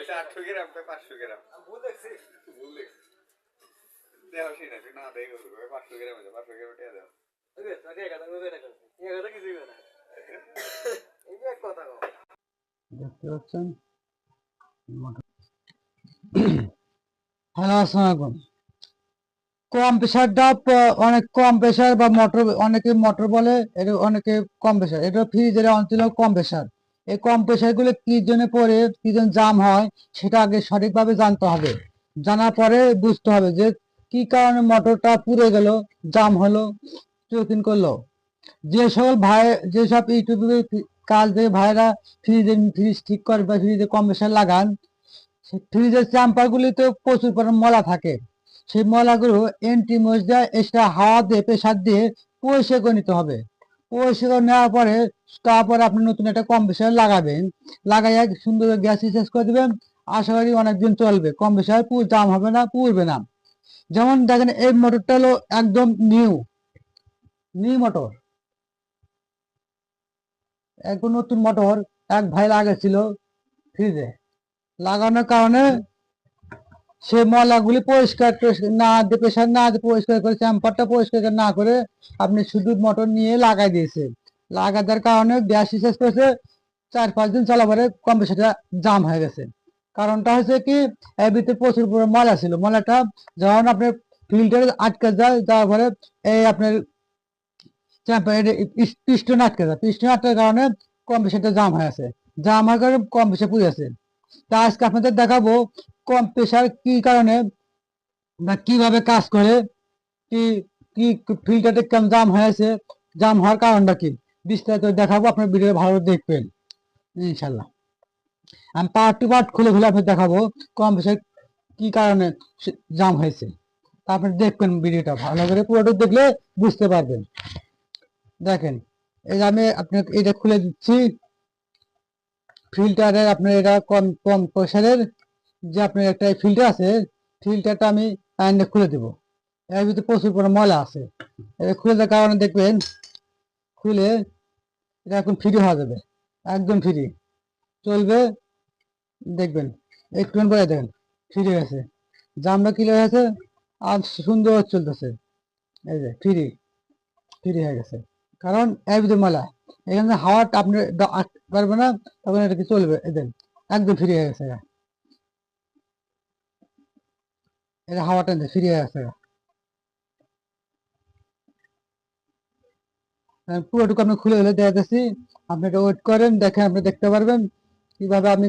কইছে 800 গ্রাম কই 500 গ্রাম ভুল দেখছি দেও সেটা না দেই গো 500 গ্রাম আছে 500 গ্রাম টিয়া দাও ওই তো আগে কথা কইবে না এই কথা কিছু হইবে না এই যে কথা কও দেখতে পাচ্ছেন হ্যালো আসসালামু আলাইকুম। কম প্রেসারটা অনেক কম প্রেসার বা মোটর, অনেকে মোটর বলে, এটা অনেকে কম প্রেসার, এটা ফ্রিজের অঞ্চলে কম প্রেসার। এই কম প্রেসার গুলো কি জন্য পড়ে, কি জন্য জাম হয়, সেটা আগে সঠিকভাবে জানতে হবে। জানার পরে বুঝতে হবে যে কি কারণে মোটরটা পুড়ে গেল, জাম হলো, চেকিং করলো। যে সকল ভাই, যেসব ইউটিউবে কাজ দিয়ে ভাইরা ফ্রিজ ঠিক করে বা ফ্রিজে কম প্রেসার লাগান, ফ্রিজের চাম্পার গুলিতে প্রচুর পরিমাণ ময়লা থাকে। সেই ময়লাগুলো এন্টিমোজ দিয়ে এক্সট্রা হাওয়া দিয়ে প্রেসার দিয়ে পরিষ্কার করে নিতে হবে। পরিষ্কার করে নেওয়ার পরে তারপরে আপনি নতুন একটা কম্প্রেসার লাগাবেন, লাগাইয়া সুন্দর গ্যাস রিচার্জ করে দেবেন। আশা করি অনেকদিন চলবে, কম্প্রেসার জাম হবে না, পুড়বে না। যেমন দেখেন এই মোটরটা হলো একদম নিউ নিউ মোটর, একদম নতুন মোটর। এক ভাই লাগাইছিল ফ্রিজে, লাগানোর কারণে সে ময়লাগুলি পরিষ্কার না দিয়ে, প্রেশার না দিয়ে পরিষ্কার করে, চ্যাম্পারটা পরিষ্কার না করে আপনি শুধু মোটর নিয়ে লাগাই দিয়েছে। লাগা দেওয়ার কারণে গ্যাস রিচার্জ করেছে, 4-5 দিন চলা পরে কম্প্রেসারটা জাম হয়ে গেছে। কারণটা হচ্ছে কি, এর ভিতরে প্রচুর পরিমাণে ময়লা ছিল। ময়লাটা যখন আপনার ফিল্টারে আটকে যায়, যাওয়ার পরে এই আপনার পিস্টন আটকে যায়, পিস্টন আটকার কারণে কম্প্রেসারটা জাম হয়ে আছে। জাম হওয়ার কারণে কম্প্রেসার পুড়ে আছে। তা আজকে আপনাদের দেখাবো কম প্রেসার কি কারণে বা কিভাবে কাজ করে, কি কি ফিল্টারটা কেন জাম হয়েছে, জাম হওয়ার কারণটা কি, বিস্তারিত দেখাবো। আপনার ভিডিও ভালো দেখবেন ইনশাল্লাহ। আমি পার্ট টু পার্ট খুলে খুলে আপনার দেখাবো কম প্রেসার কি কারণে জাম হয়েছে। আপনি দেখবেন ভিডিওটা ভালো করে, পুরোটা দেখলে বুঝতে পারবেন। দেখেন, এই যে আমি আপনাকে এটা খুলে দিচ্ছি, ফিল্টারের আপনার এটা কম কম প্রেসারের যে আপনার একটা ফিল্টার আছে, ফিল্টারটা আমি খুলে দেব। এর ভিতরে প্রচুর পরিমাণে ময়লা আছে। এটা খুলে দেওয়ার কারণে দেখবেন, খুলে এটা এখন ফ্রি হয়ে যাবে, একদম ফ্রি চলবে। দেখবেন একটু পরে দেখেন ফ্রি গেছে, জামটা ক্লিয়ার হয়েছে আর সুন্দর চলতেছে। এই যে ফ্রি ফ্রি হয়ে গেছে, কারণ এর ভিতরে ময়লা, এখানে হাওয়াটা আপনি পারবে না, তখন এটা কি চলবে। এই দেখেন একদম ফ্রি হয়ে গেছে, এটা হাওয়াটা ফ্রি হয়ে গেছে। পুরোটুকু আপনি খুলে হলে দেখাতেছি, আপনি এটা ওয়েট করেন, দেখেন আপনি দেখতে পারবেন কিভাবে আমি